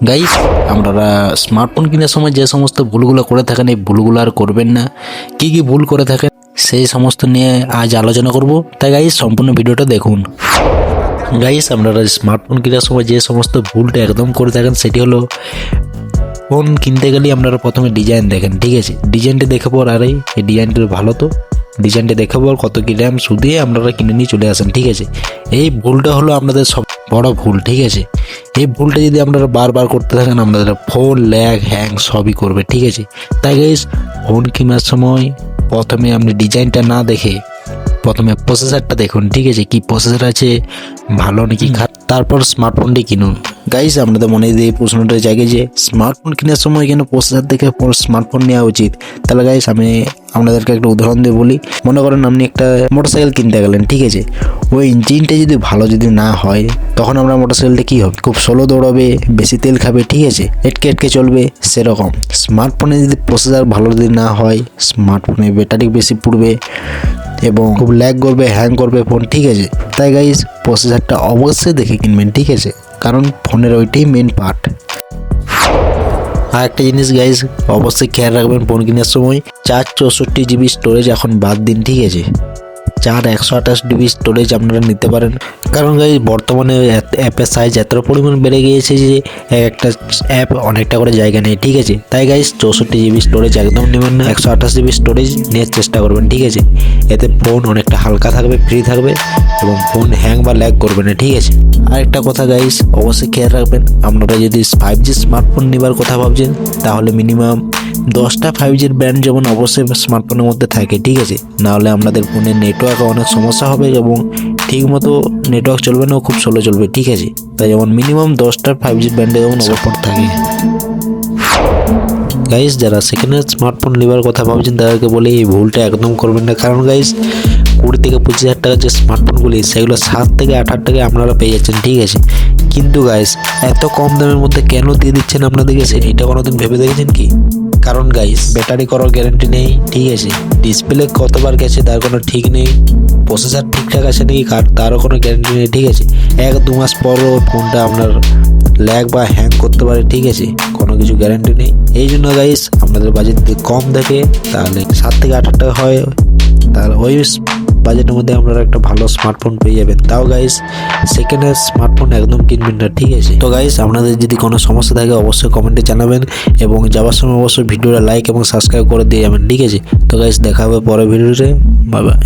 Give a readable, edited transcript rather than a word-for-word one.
Guys, আপনারা smartphone কেনার সময় যে সমস্ত ভুলগুলো করে থাকেন এই ভুলগুলো আর করবেন না। কি কি ভুল করে থাকেন সেই সমস্ত নিয়ে আজ আলোচনা করব, তাই গাইস সম্পূর্ণ ভিডিওটা দেখুন। গাইস, আপনারা স্মার্টফোন কেনার সময় যে সমস্ত ভুলটা একদম করে থাকেন সেটি হলো ফোন কিনতে গেলে আপনারা প্রথমে ডিজাইন দেখেন, ঠিক আছে? ডিজাইনটা দেখে পর আরে এই ডিজাইনটা ভালো, তো ডিজাইনটা দেখে পর কত কি র্যাম শুধিয়ে আপনারা কিনে নিয়ে চলে আসেন, ঠিক আছে? এই ভুলটা হলো আপনাদের সব বড় ভুল, ঠিক আছে? এই ভুলটা যদি আপনারা বারবার করতে থাকেন আপনাদের ফোন ল্যাগ হ্যাং সবই করবে, ঠিক আছে? তাই গাইস, ফোন কেনার সময় প্রথমে আপনি ডিজাইনটা না দেখে প্রথমে প্রসেসরটা দেখুন, ঠিক আছে? কি প্রসেসর আছে, ভালো নাকি খারাপ, তারপর স্মার্টফোনটি কিনুন। গাইস, আপনাদের মনে দিয়ে প্রশ্নটা জাগে যে স্মার্টফোন কেনার সময় কেন প্রসেসর দেখে স্মার্টফোন নেওয়া উচিত? তাহলে গাইস, আমি আপনাদেরকে একটা উদাহরণ দিয়ে বলি। মনে করেন আপনি একটা মোটরসাইকেল কিনতে গেলেন, ঠিক আছে? ওই ইঞ্জিনটা যদি ভালো যদি না হয় তখন আপনার মোটরসাইকেলটা কী হবে? খুব স্লো দৌড়াবে, বেশি তেল খাবে, ঠিক আছে? এটকে এটকে চলবে। সেরকম স্মার্টফোনে যদি প্রসেসর ভালো যদি না হয় স্মার্টফোনে ব্যাটারি বেশি পুড়বে এবং খুব ল্যাগ করবে, হ্যাং করবে ফোন, ঠিক আছে? তাই গাইস, প্রসেসরটা অবশ্যই দেখে কিনবেন, ঠিক আছে? কারণ ফোনের ওইটাই মেন পার্ট। আর একটা জিনিস গাইস অবশ্যই খেয়াল রাখবেন ফোন কেনার সময়, 464 GB স্টোরেজ এখন বাদ দিন, ঠিক আছে? 128 GB স্টোরেজ আপনারা নিতে পারেন। কারণ গাইস, বর্তমানে অ্যাপের সাইজ এত পরিমাণ বেড়ে গিয়েছে যে একটা অ্যাপ অনেকটা করে জায়গা নেই, ঠিক আছে? তাই গাইস, 64 GB স্টোরেজ একদম নেবেন না, 128 GB স্টোরেজ নেওয়ার চেষ্টা করবেন, ঠিক আছে? এতে ফোন অনেকটা হালকা থাকবে, ফ্রি থাকবে এবং ফোন হ্যাং বা ল্যাগ করবে না, ঠিক আছে? আরেকটা কথা গাইস অবশ্যই খেয়াল রাখবেন, আপনারা যদি 5G স্মার্টফোন নেবার কথা ভাবছেন তাহলে মিনিমাম 10টা 5Gর ব্র্যান্ড যেমন অবশ্যই স্মার্টফোনের মধ্যে থাকে, ঠিক আছে? নাহলে আপনাদের ফোনের নেটওয়ার্কে অনেক সমস্যা হবে এবং ঠিকমতো নেটওয়ার্ক চলবে না, খুব স্লো চলবে, ঠিক আছে? তাই যেমন মিনিমাম 10টা 5G ব্র্যান্ডে যেমন সাপোর্ট থাকে। গাইস, যারা সেকেন্ড হ্যান্ড স্মার্টফোন নেবার কথা ভাবছেন তাদেরকে বলি এই ভুলটা একদম করবেন না। কারণ গাইস, 20 থেকে 25 হাজার টাকার যে স্মার্টফোনগুলি সেগুলো 7 থেকে 8 হাজার টাকায় আপনারা পেয়ে যাচ্ছেন, ঠিক আছে? কিন্তু গাইস, এত কম দামের মধ্যে কেন দিয়ে দিচ্ছেন আপনাদেরকে এটা কোনোদিন ভেবে দেখেছেন কি? কারণ গাইস, ব্যাটারি করার গ্যারান্টি নেই, ঠিক আছে? ডিসপ্লে কতবার গেছে তার কোনো ঠিক নেই, প্রসেসর ঠিকঠাক আছে নাকি তারও কোনো গ্যারান্টি নেই, ঠিক আছে? 1-2 মাস পরও ফোনটা আপনার ল্যাগ বা হ্যাং করতে পারে, ঠিক আছে? কোনো কিছু গ্যারান্টি নেই। এই জন্য গাইস, আপনাদের বাজেট যদি কম থাকে তাহলে 7 থেকে 8 হাজার টাকা হয়, তাহলে ওই বাজেটের মধ্যে আপনারা একটা ভালো স্মার্টফোন পেয়ে যাবেন। তাও গাইস, সেকেন্ড হ্যান্ড স্মার্টফোন একদম কিনবেন না, ঠিক আছে? তো গাইস, আপনাদের যদি কোনো সমস্যা থাকে অবশ্যই কমেন্টে জানাবেন এবং যাওয়ার সময় অবশ্যই ভিডিওটা লাইক এবং সাবস্ক্রাইব করে দিয়ে যাবেন, ঠিক আছে? তো গাইস, দেখা হবে পরের ভিডিওতে, বাই বাই।